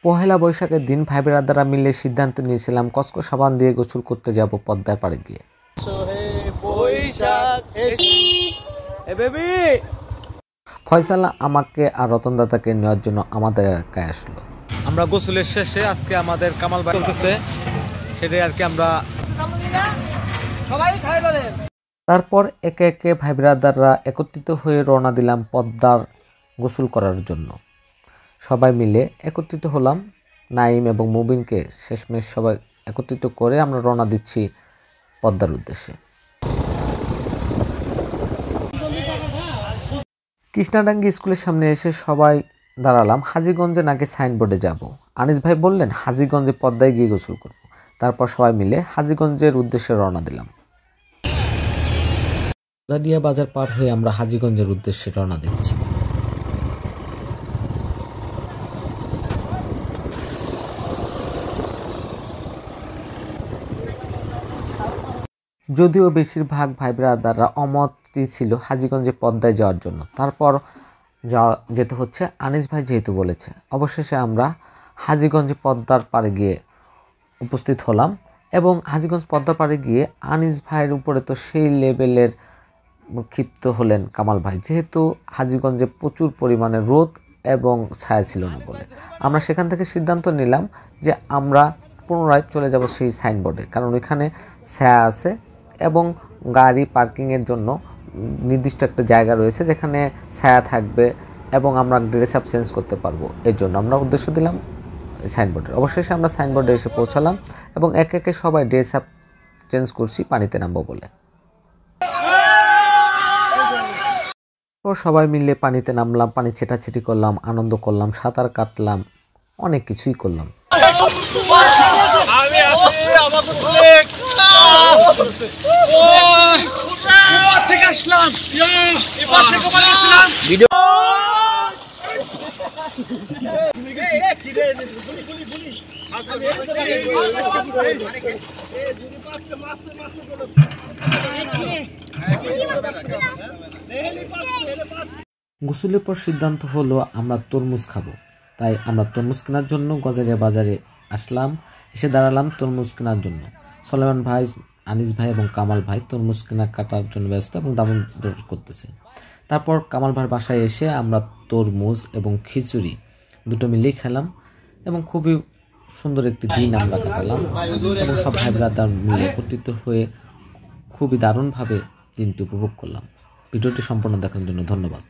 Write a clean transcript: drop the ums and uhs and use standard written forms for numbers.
পহেলা বৈশাখের দিন ভাই ব্রাদাররা মিলে সিদ্ধান্ত নিয়েছিলাম কসকো সাবান দিয়ে গোসল করতে যাব পদ্মার পাড়ে গিয়ে। ফয়সাল আমাকে আর রতন দাদাকে নেওয়ার জন্য আমাদের এলাকায় আসলো। আমরা গোসলের শেষে আজকে আমাদের কামাল ভাই চলতেছে, সেটাই আর কি আমরা তারপর একে একে ভাই ব্রাদাররা একত্রিত হয়ে রওনা দিলাম পদ্মার গোসল করার জন্য। সবাই মিলে একত্রিত হলাম। নাইম এবং মুবিনকে শেষমেশ সবাই একত্রিত করে আমরা রওনা দিচ্ছি পদ্মার উদ্দেশ্যে। কৃষ্ণাডাঙ্গি স্কুলের সামনে এসে সবাই দাঁড়ালাম। হাজীগঞ্জে নাকি সাইনবোর্ডে যাব। আনিস ভাই বললেন হাজীগঞ্জে পদ্মায় গিয়ে গোসল করব। তারপর সবাই মিলে হাজীগঞ্জের উদ্দেশ্যে রওনা দিলাম। জাদিয়া বাজার পার হয়ে আমরা হাজীগঞ্জের উদ্দেশ্যে রওনা দিচ্ছি। যদিও বেশিরভাগ ভাই ব্রাদাররা অমতই ছিল হাজীগঞ্জে পদ্মায় যাওয়ার জন্য, তারপর যেতে হচ্ছে আনিস ভাই যেহেতু বলেছে। অবশেষে আমরা হাজীগঞ্জে পদ্মার পাড়ে গিয়ে উপস্থিত হলাম এবং হাজীগঞ্জ পদ্মার পাড়ে গিয়ে আনিস ভাইয়ের উপরে তো সেই লেভেলের ক্ষিপ্ত হলেন কামাল ভাই, যেহেতু হাজীগঞ্জে প্রচুর পরিমাণে রোদ এবং ছায়া ছিল না বলে। আমরা সেখান থেকে সিদ্ধান্ত নিলাম যে আমরা পুনরায় চলে যাব সেই সাইনবোর্ডে, কারণ ওইখানে ছায়া আছে এবং গাড়ি পার্কিংয়ের জন্য নির্দিষ্ট একটা জায়গা রয়েছে যেখানে ছায়া থাকবে এবং আমরা ড্রেস আপ চেঞ্জ করতে পারবো। এর জন্য আমরা উদ্দেশ্য দিলাম সাইনবোর্ডের। অবশেষে আমরা সাইনবোর্ডে এসে পৌঁছালাম এবং একে একে সবাই ড্রেস আপ চেঞ্জ করছি পানিতে নামবো বলে। সবাই মিলে পানিতে নামলাম, পানি ছেটাছেটি করলাম, আনন্দ করলাম, সাঁতার কাটলাম, অনেক কিছুই করলাম। গোসলের পর সিদ্ধান্ত হলো আমরা তরমুজ খাবো, তাই আমরা তরমুজ কেনার জন্য গজারিয়া বাজারে আসলাম। এসে দাঁড়ালাম তরমুজ কেনার জন্য। সলেমান ভাই, আনিস ভাই এবং কামাল ভাই তরমুজ কেনা কাটার জন্য ব্যস্ত এবং দাম দর করতেছে। তারপর কামাল ভাইয়ের বাসায় এসে আমরা তরমুজ এবং খিচুড়ি দুটো মিলেই খেলাম এবং খুবই সুন্দর একটি দিন আমরা কাটালাম এবং সব ভাই ব্রাদার মিলে একত্রিত হয়ে খুবই দারুণভাবে দিনটি উপভোগ করলাম। ভিডিওটি সম্পূর্ণ দেখার জন্য ধন্যবাদ।